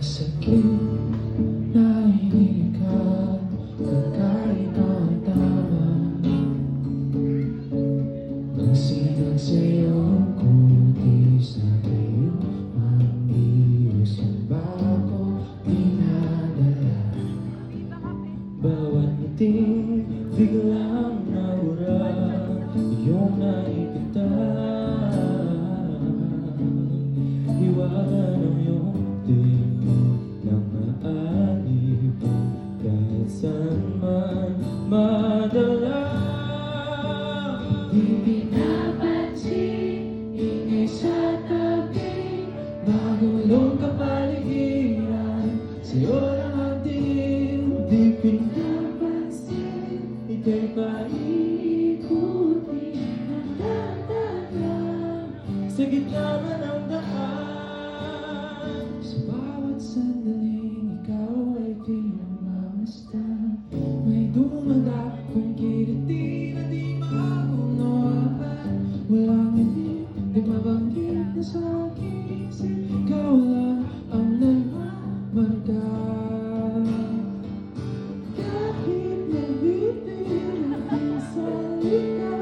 Sakit na hindi ka kakaibang tama. Ang sinag sa'yo kundi sa kayo ang iyos ang bago dinadala. Bawat ngiti biglang nawala, iyong nakikita. Hiwaga ng iyong tingin ng maalipin kahit saan man madala. Di pinapansin, ingay sa tabi, magulong kapaligiran, sa'yo lang ang tingin. Di pinapansin, ika'y paikutin ng dadala sa gitna man ng daan. Sa bawat sandaling ikaw ay di namamasdan, may dumadakong kiliti na di maunawaan. Walang hindi, di mabanggit na sa aking isip, ikaw lang ang nagmamarka. Kahit nabitin ang aking salita,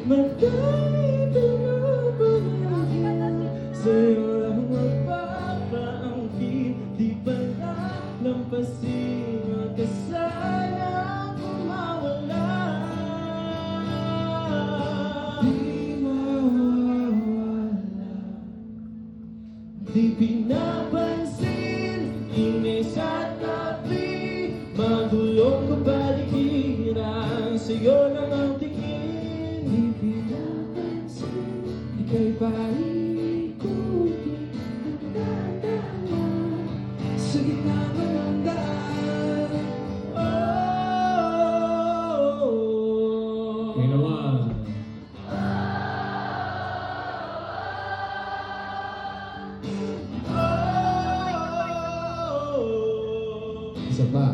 magka'y pinapalagyan, sa'yo lang magpapaangkin. Di ba nalampasin ang kasayang kumawala? Di mawawala, di pinapansin, ingay sa tabi, magulong kapaligiran, sa'yo lang ang tingin. Di pinapansin, ika'y paikutin ang dadala sa gitna man ng daan. Okay naman. Isa pa.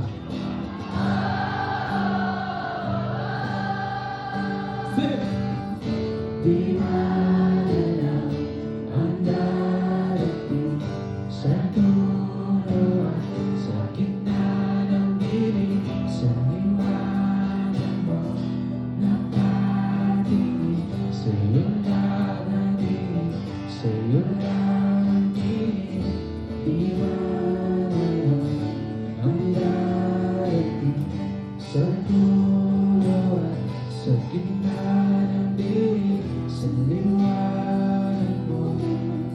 Di madala ang darating sa dulo at sa gitna ng dilim, sa liwanag mo nakatingin, sa'yo lang ang dilim, sa'yo lang ang dilim. Di madala ang darating sa dulo at sa gitna ng dilim, sa liwanag mo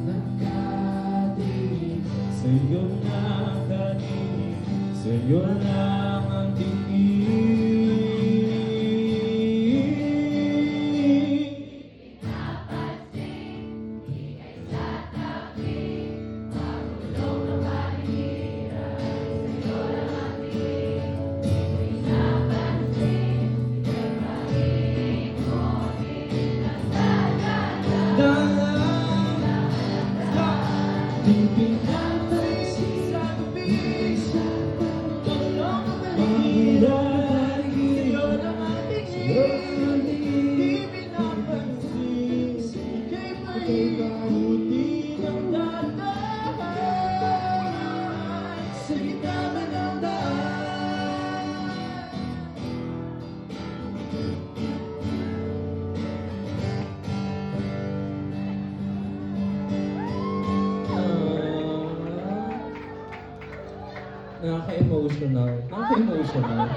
nagkadilim, sa'yo nakadilim, sa'yo lang ang tingin. Di pinapansin, ingay sa tabi, magulong kapaligiran, sa'yo lang ang tingin. Di pinapansin, ika'y paikutin ang dadala sa gitna man ng daan. Nakaka-emotional. Nakaka-emotional.